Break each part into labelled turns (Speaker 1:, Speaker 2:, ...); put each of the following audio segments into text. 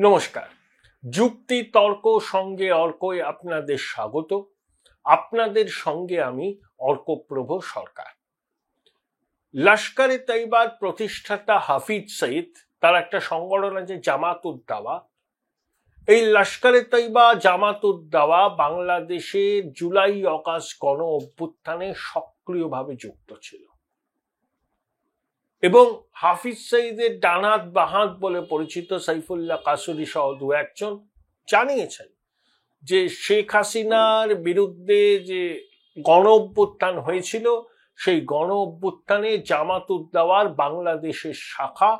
Speaker 1: নমস্কার। যুক্তি তর্ক সঙ্গে অর্কই আপনাদের স্বাগত। আপনাদের সঙ্গে আমি অর্কপ্রভ সরকার। লস্কর-ই তৈয়বার প্রতিষ্ঠাতা হাফিজ সঈদ, তার একটা সংগঠন আছে জামাত উদ দাওয়া। এই লস্কর-ই তৈয়বা জামাত উদ দাওয়া বাংলাদেশের জুলাই অগাস্ট গণ অভ্যুত্থানে সক্রিয়ভাবে যুক্ত ছিল এবং হাফিজ সঈদের ডানহাত বাঁহাত বলে পরিচিত সাইফুল্লাহ কাসুরি সহ দু একজন জানিয়েছেন যে শেখ হাসিনার বিরুদ্ধে যে গণ অভ্যুত্থান হয়েছিল সেই গণ অভ্যুত্থানে জামাত উদ দাওয়ার বাংলাদেশের শাখা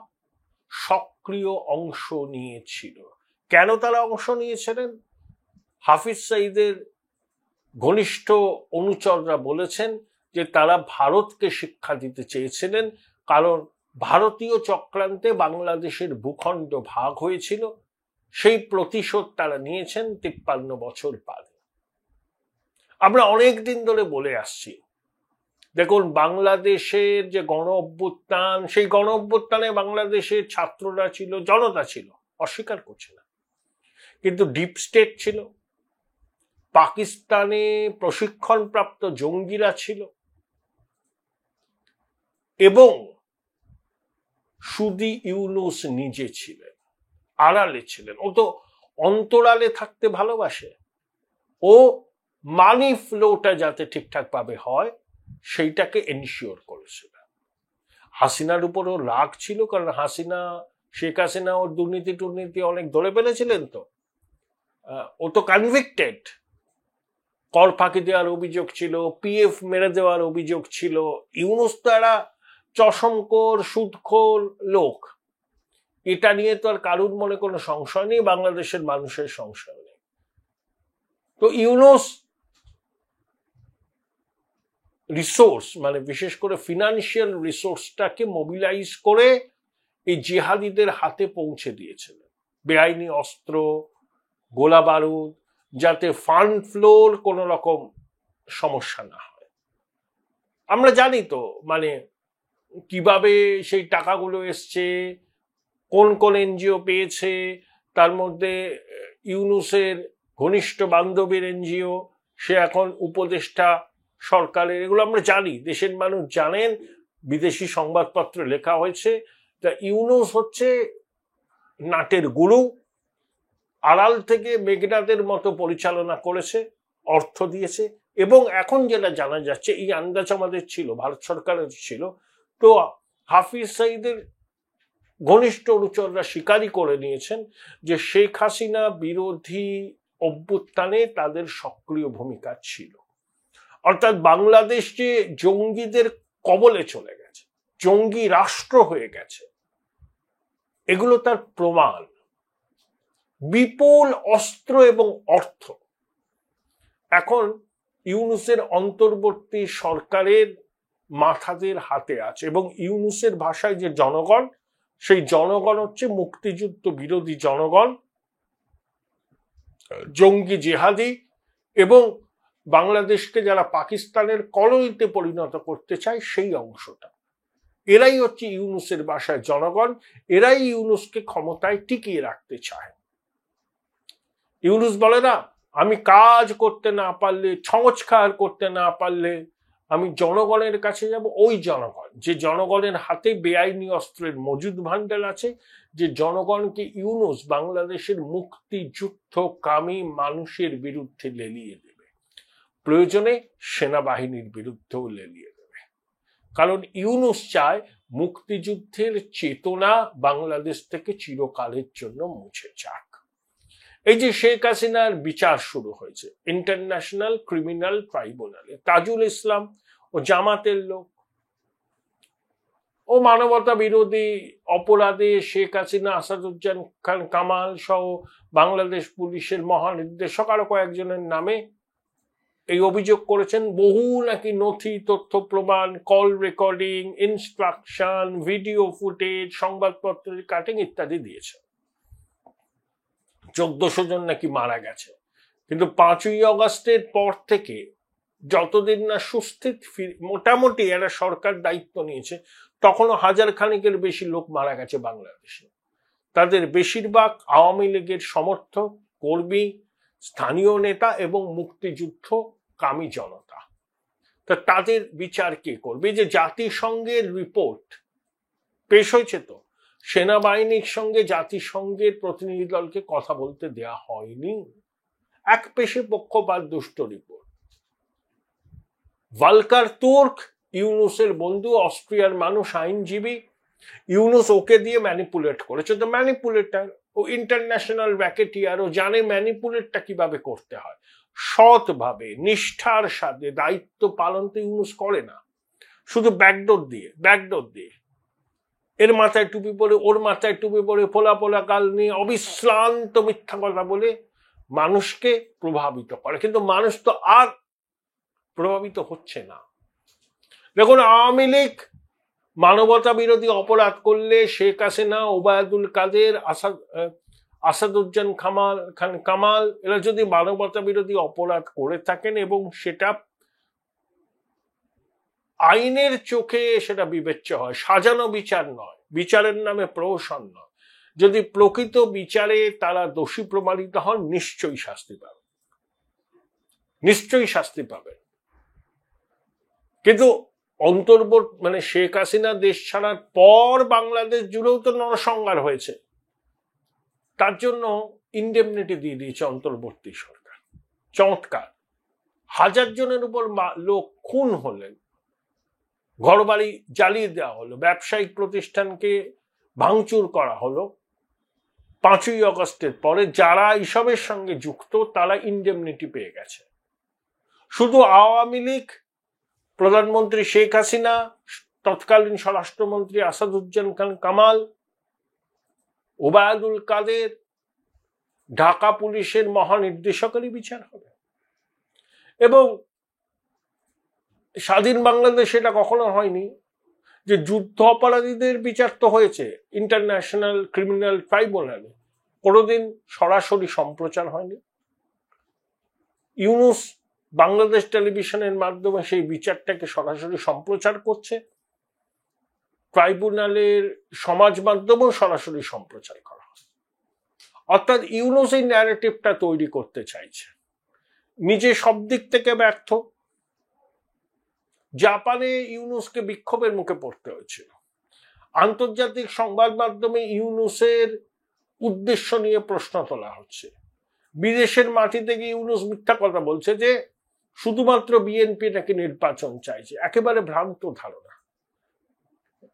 Speaker 1: সক্রিয় অংশ নিয়েছিল। কেন তারা অংশ নিয়েছিলেন? হাফিজ সঈদের ঘনিষ্ঠ অনুচররা বলেছেন যে তারা ভারতকে শিক্ষা দিতে চেয়েছিলেন, কারণ ভারতীয় চক্রান্তে বাংলাদেশের ভূখণ্ড ভাগ হয়েছিল, সেই প্রতিশোধ তারা নিয়েছেন 53 বছর বাদে। আমরা অনেক দিন ধরে বলে আসছি, দেখুন বাংলাদেশের যে গণ অভ্যুত্থান, সেই গণ অভ্যুত্থানে বাংলাদেশের ছাত্ররা ছিল, জনতা ছিল, অস্বীকার করছে না, কিন্তু ডিপ স্টেট ছিল, পাকিস্তানে প্রশিক্ষণপ্রাপ্ত জঙ্গিরা ছিল এবং সুদি ইউনুস নিজে ছিলেন, আড়ালে ছিলেন। ও তো অন্তরালে থাকতে ভালোবাসে, ও মানি ফ্লোটা যাতে ঠিকঠাক ভাবে হয় সেইটাকে এনশিওর করেছিল। হাসিনার উপরও রাগ ছিল, কারণ শেখ হাসিনা ওর দুর্নীতি অনেক ধরে ফেলেছিলেন, তো ও তো কনভিক্টেড। কর ফাঁকি দেওয়ার অভিযোগ ছিল, পিএফ মেরে দেওয়ার অভিযোগ ছিল। ইউনুস তো একটা চশমখোর সুদখোর লোক, এটা নিয়ে তো আর কারুর মনে কোনো সংশয় নেই, বাংলাদেশের মানুষের সংশয় নেই। তো ইউনুস রিসোর্স, মানে বিশেষ করে ফিনান্সিয়াল রিসোর্সটাকে মোবিলাইজ করে এই জিহাদিদের হাতে পৌঁছে দিয়েছিলেন, বেআইনি অস্ত্র, গোলা বারুদ, যাতে ফান্ড ফ্লোর কোনো রকম সমস্যা না হয়। আমরা জানি তো মানে কিভাবে সেই টাকাগুলো এসছে, কোন কোন এনজিও পেয়েছে, তার মধ্যে ইউনুসের ঘনিষ্ঠ বান্ধবীর এনজিও, সে এখন উপদেষ্টা সরকারের, এগুলো আমরা জানি, দেশের মানুষ জানেন, বিদেশি সংবাদপত্রে লেখা হয়েছে। তা ইউনুস হচ্ছে নাটের গুরু, আড়াল থেকে মেঘনাদের মতো পরিচালনা করেছে, অর্থ দিয়েছে। এবং এখন যেটা জানা যাচ্ছে, এই আন্দাজ আমাদের ছিল, ভারত সরকারের ছিল, তো হাফিজ সঈদের ঘনিষ্ঠ অনুচররা স্বীকারই করে নিয়েছেন যে শেখ হাসিনা বিরোধী অভ্যুত্থানে তাদের সক্রিয় ভূমিকা ছিল। অর্থাৎ বাংলাদেশ যে জঙ্গিদের কবলে চলে গেছে, জঙ্গি রাষ্ট্র হয়ে গেছে, এগুলো তার প্রমাণ। বিপুল অস্ত্র এবং অর্থ এখন ইউনুসের অন্তর্বর্তী সরকারের মাথাদের হাতে আছে, এবং ইউনুসের ভাষায় যে জনগণ, সেই জনগণ হচ্ছে মুক্তিযুদ্ধ বিরোধী জনগণ, জঙ্গি জেহাদি, এবং বাংলাদেশকে যারা পাকিস্তানের কলোনিতে পরিণত করতে চায় সেই অংশটা। এরাই হচ্ছে ইউনুসের ভাষায় জনগণ, এরাই ইউনুসকে ক্ষমতায় টিকিয়ে রাখতে চায়। ইউনুস বলে না, আমি কাজ করতে না পারলে, সংস্কার করতে না পারলে আমি জনগণের কাছে যাব। ওই জনগণ, যে জনগণের হাতে বেআইনি অস্ত্রের মজুদ ভান্ডার আছে, যে জনগণকে ইউনুস বাংলাদেশের মুক্তিযুদ্ধকামী মানুষের বিরুদ্ধে লেলিয়ে দেবে, প্রয়োজনে সেনাবাহিনীর বিরুদ্ধেও লেলিয়ে দেবে। কারণ ইউনুস চায় মুক্তিযুদ্ধের চেতনা বাংলাদেশ থেকে চিরকালের জন্য মুছে যাক। এই যে শেখ হাসিনার বিচার শুরু হয়েছে ইন্টারন্যাশনাল ক্রিমিনাল ট্রাইব্যুনালে, তাজুল ইসলাম ও জামাতের লোক, ও মানবতা বিরোধী অপরাধে শেখ হাসিনা, আসাদুজ্জামান কামাল সহ বাংলাদেশ পুলিশের মহানির্দেশক আরো কয়েকজনের নামে এই অভিযোগ করেছেন। বহু নাকি নথি, তথ্য প্রমাণ, call recording, instruction, video footage, সংবাদপত্রের কাটিং ইত্যাদি দিয়েছে। 1400 জন নাকি মারা গেছে। কিন্তু 5ই অগস্টের পর থেকে যতদিন না সুস্থির মোটামুটি একটা সরকার দায়িত্ব নিয়েছে, তখনও হাজার খানেকের বেশি লোক মারা গেছে বাংলাদেশে। তাদের বেশিরভাগ আওয়ামী লীগের সমর্থক, কর্মী, স্থানীয় নেতা এবং মুক্তিযুদ্ধ কামী জনতা। তা তাদের বিচার কে করবে? যে জাতিসংঘের রিপোর্ট পেশ হয়েছে, তো সেনাবাহিনীর সঙ্গে জাতিসংঘের প্রতিনিধি দলকে কথা বলতে দেয়া হয়নি। এক পেশে পক্ষপাত দুষ্ট রিপোর্ট। ভালকার তুর্ক, ইউনুসের বন্ধু, অস্ট্রিয়ার মানুষ, আইনজীবী, ইউনুস ওকে দিয়ে ম্যানিপুলেট করেছে। তো ম্যানিপুলেটার, ও ইন্টারন্যাশনাল র্যাকেটিয়ার, ও জানে ম্যানিপুলেটটা কিভাবে করতে হয়। সৎভাবে নিষ্ঠার সাথে দায়িত্ব পালন তো ইউনুস করে না, শুধু ব্যাকডোর দিয়ে এর মাথায় টুপি পরে, ওর মাথায় টুপি পরে, পোলা পোলা গাল নিয়ে অবিশ্রান্ত মিথ্যা কথা বলে মানুষকে প্রভাবিত করে। কিন্তু মানুষ তো আর প্রভাবিত হচ্ছে না। দেখুন, আওয়ামী লীগ মানবতা বিরোধী অপরাধ করলে শেখ হাসিনা, ওবায়দুল কাদের, আসাদুজ্জামান কামাল এরা যদি মানবতা বিরোধী অপরাধ করে থাকেন এবং সেটা আইনের চোখে সেটা বিবেচ্য হয়, সাজানো বিচার নয়, বিচারের নামে প্রহসন নয়, যদি প্রকৃত বিচারে তারা দোষী প্রমাণিত হন, নিশ্চয়ই শাস্তি পাবেন। কিন্তু অন্তর্বর্তী মানে শেখ হাসিনা দেশ ছাড়ার পর বাংলাদেশ জুড়েও তো নরসংহার হয়েছে, তার জন্য ইনডেমনিটি দিয়ে দিয়েছে অন্তর্বর্তী সরকার। চমৎকার। 1000 জনের উপর লোক খুন হলেন, ঘরবাড়ি জ্বালিয়ে দেওয়া হলো, ব্যবসায়িক প্রতিষ্ঠানকে ভাঙচুর করা হলো 5ই আগস্টের পরে। যারা এসবের সঙ্গে যুক্ত তারা ইনডেমনিটি পেয়ে গেছে। শুধু আওয়ামী লীগ, প্রধানমন্ত্রী শেখ হাসিনা, তৎকালীন স্বরাষ্ট্রমন্ত্রী আসাদুজ্জামান কামাল, ওবায়দুল কাদের, ঢাকা পুলিশের মহানির্দেশকেরই বিচার হবে। এবং স্বাধীন বাংলাদেশ এটা কখনো হয়নি যে যুদ্ধ অপরাধীদের বিচার তো হয়েছে ইন্টারন্যাশনাল ক্রিমিনাল ট্রাইব্যুনালে, কোনোদিন সরাসরি সম্প্রচার হয়নি। ইউনুস বাংলাদেশ টেলিভিশনের মাধ্যমে সেই বিচারটাকে সরাসরি সম্প্রচার করছে, ট্রাইব্যুনালের সমাজ মাধ্যমেও সরাসরি সম্প্রচার করা হয়। অর্থাৎ ইউনুস এই ন্যারেটিভটা তৈরি করতে চাইছে, নিজে সব দিক থেকে ব্যর্থ। জাপানে ইউনুসকে বিক্ষোভের মুখে পড়তে হয়েছিল, আন্তর্জাতিক সংবাদ মাধ্যমে ইউনুসের উদ্দেশ্য নিয়ে প্রশ্ন তোলা হচ্ছে, বিদেশের মাটি থেকে ইউনুস মিথ্যা কথা বলছে যে শুধুমাত্র বিএনপি নাকি নির্বাচন চাইছে। একেবারে ভ্রান্ত ধারণা।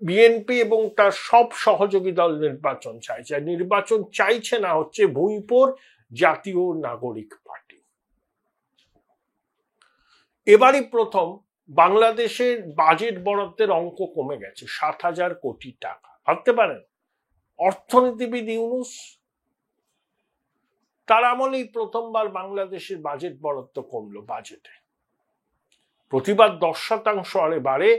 Speaker 1: বিএনপি এবং তার সব সহযোগী দল নির্বাচন চাইছে, আর নির্বাচন চাইছে না হচ্ছে ভূঁইপোর জাতীয় নাগরিক পার্টি। এবারই প্রথম বাংলাদেশের বাজেট বরাদ্দের অঙ্ক কমে গেছে 7,000 কোটি টাকা। ভাবতে পারেন, অর্থনীতিবিদ ইউনুস, তার আমলেই প্রথমবার বাংলাদেশের বাজেট বরাদ্দ কমলো। বাজেটে প্রতিবার 10% হারে বাড়ে,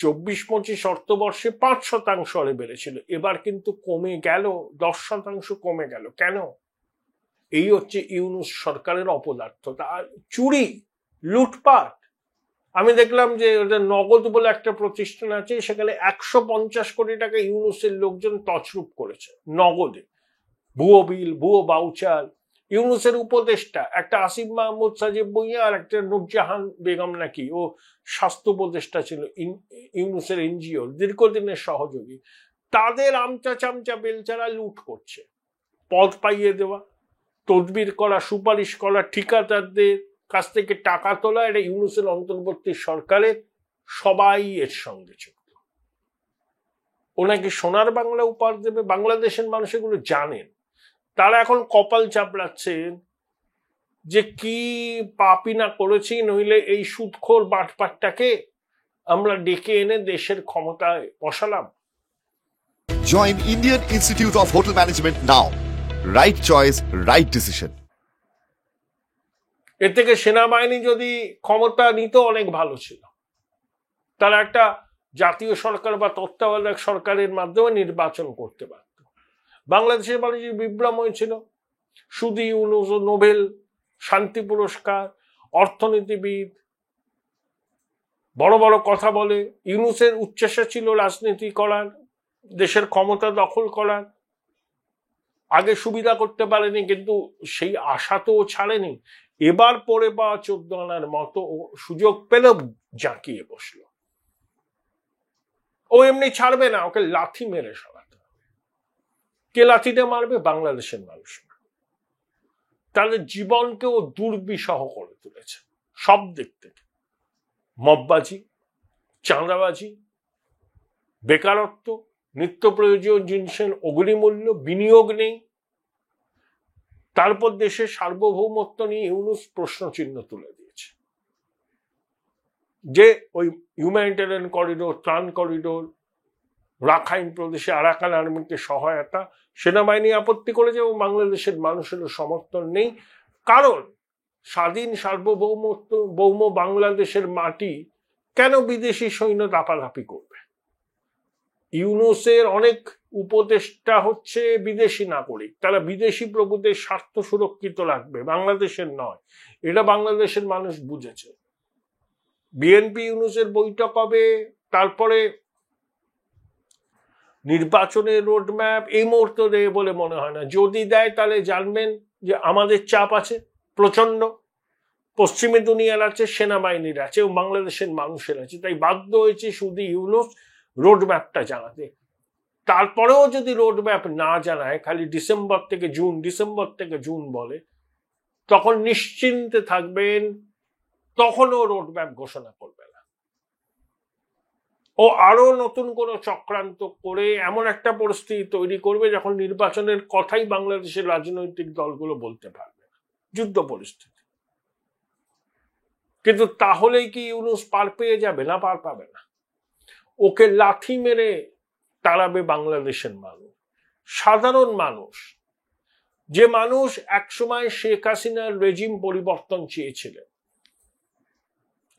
Speaker 1: 24-25 অর্থবর্ষে 5% হারে বেড়েছিল, এবার কিন্তু কমে গেল, 10% কমে গেল। কেন? এই হচ্ছে ইউনুস সরকারের অপদার্থতা, চুরি, লুটপাট। আমি দেখলাম যে ওদের নগদ বলে একটা প্রতিষ্ঠান আছে, সেখানে 150 কোটি টাকা ইউনুসের লোকজন তছরূপ করেছে নগদে। ভুয়ো বিল, ভুয়ো বাউচার। ইউনুসের উপদেষ্টা একটা আসিফ মাহমুদ সাজিব ভুঁইয়া, আর একটা নুরজাহান বেগম নাকি, ও স্বাস্থ্য উপদেষ্টা ছিল ইউনুসের এনজিও দীর্ঘদিনের সহযোগী, তাদের আমচা চামচা বেলচারা লুট করছে। পদ পাইয়ে দেওয়া, তদবির করা, সুপারিশ করা, ঠিকাদারদের কাছ থেকে টাকা তোলা, এটা ইউনুসের অন্তর্বর্তী সরকারের সবাই এর সঙ্গে যুক্ত। ওনাকে সোনার বাংলা উপহার দেবে, বাংলাদেশের মানুষ এগুলো জানেন। তারা এখন কপাল চাপড়াচ্ছেন যে কি পাপই না করেছি, নইলে এই সুদখোর বাটপাটটাকে আমরা ডেকে এনে দেশের ক্ষমতায় বসালাম।
Speaker 2: Join Indian Institute of Hotel Management now. Right choice, right decision.
Speaker 1: এর থেকে সেনাবাহিনী যদি ক্ষমতা নিত অনেক ভালো ছিল। তারা একটা জাতীয় সরকার বা তত্ত্বাবধায়ক সরকারের মাধ্যমে নির্বাচন করতে পারত। বাংলাদেশের মানুষ বিভ্রম হয়েছিল, শুধু ইউনুস, নোবেল শান্তি পুরস্কার, অর্থনীতিবিদ, বড় বড় কথা বলে। ইউনুসের উচ্চাসা ছিল রাজনীতি করার, দেশের ক্ষমতা দখল করার। আগে সুবিধা করতে পারেনি, কিন্তু সেই আশা তো ও ছাড়েনি। এবার পরে পাওয়া 14 আনার মতো ও সুযোগ পেল, জাঁকিয়ে বসলো। ও এমনি ছাড়বে না, ওকে লাথি মেরে সরাতে হবে। কে লাথিটা মারবে? বাংলাদেশের মানুষ। তাদের জীবনকে ও দুর্বিষহ করে তুলেছে সব দিক থেকে। মববাজি, চাঁদাবাজি, বেকারত্ব, নিত্য প্রয়োজনীয় জিনিসের অগ্নিমূল্য, বিনিয়োগ নেই। তারপর দেশের সার্বভৌমত্ব নিয়ে ইউনূস প্রশ্নচিহ্ন তুলে দিয়েছে। যে ওই হিউম্যানিটেরিয়ান করিডোর, ত্রাণ করিডোর, রাখাইন প্রদেশে আরাকান আর্মিকে সহায়তা, সেনাবাহিনী আপত্তি করেছে এবং বাংলাদেশের মানুষের সমর্থন নেই। কারণ স্বাধীন সার্বভৌম বাংলাদেশের মাটি কেন বিদেশি সৈন্য দাপাদাপি করবে? ইউনূসের অনেক উপদেষ্টা হচ্ছে বিদেশি নাগরিক, তারা বিদেশি প্রভুদের স্বার্থ সুরক্ষিত রাখবে, বাংলাদেশের নয়। এটা বাংলাদেশের মানুষ বুঝেছে। বিএনপি ইউনূসের বৈঠক হবে, তারপরে নির্বাচনের রোডম্যাপ এই মুহূর্তে দেয় বলে মনে হয় না। যদি দেয় তাহলে জানবেন যে আমাদের চাপ আছে প্রচন্ড, পশ্চিমী দুনিয়ার আছে, সেনাবাহিনীর আছে এবং বাংলাদেশের মানুষের আছে। তাই বাধ্য হয়েছে শুধু ইউনূস রোডম্যাপটা জানাতে। তারপরেও যদি রোডম্যাপ না জানায়, খালি ডিসেম্বর থেকে জুন বলে, তখন নিশ্চিন্তে থাকবেন, তখনও রোডম্যাপ ঘোষণা করবে না। ও আরো নতুন কোনো চক্রান্ত করে এমন একটা পরিস্থিতি তৈরি করবে যখন নির্বাচনের কথাই বাংলাদেশের রাজনৈতিক দলগুলো বলতে পারবে না, যুদ্ধ পরিস্থিতি। কিন্তু তাহলেই কি ইউনূস পার পেয়ে যাবে? না, পার পাবে না। ওকে লাথি মেরে তাড়াবে বাংলাদেশের মানুষ, সাধারণ মানুষ। যে মানুষ একসময় শেখ হাসিনার রেজিম পরিবর্তন চেয়েছিলেন,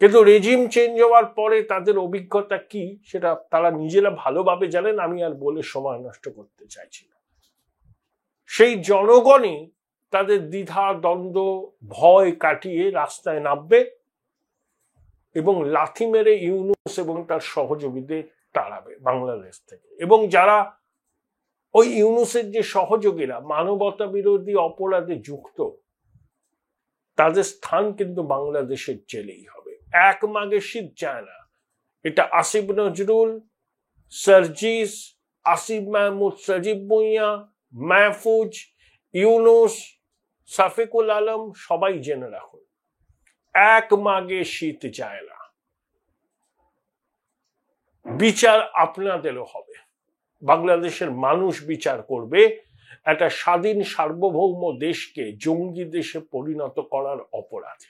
Speaker 1: কিন্তু রেজিম চেঞ্জ হওয়ার পরে তাদের অভিজ্ঞতা কি সেটা তারা নিজেরা ভালোভাবে জানেন, আমি আর বলে সময় নষ্ট করতে চাইছি না। সেই জনগণই তাদের দ্বিধা, দ্বন্দ্ব, ভয় কাটিয়ে রাস্তায় নামবে এবং লাথি মেরে ইউনূস এবং তার সহযোগীদের তাড়াবে বাংলাদেশ থেকে। এবং যারা ওই ইউনূসের যে সহযোগীরা মানবতা বিরোধী অপরাধে যুক্ত, তাদের স্থান কিন্তু বাংলাদেশের জেলেই হবে। এক মাগে শীত যায় না। এটা আসিফ নজরুল, সার্জিস, আসিফ মাহমুদ, সজীব ভুঁইয়া, মাহফুজ, ইউনূস, সাফিকুল আলম, সবাই জেনে রাখুন, এক মাগে শীত যায় না। বিচার আপনাদেরও হবে, বাংলাদেশের মানুষ বিচার করবে একটা স্বাধীন সার্বভৌম দেশকে জঙ্গি দেশে পরিণত করার অপরাধে।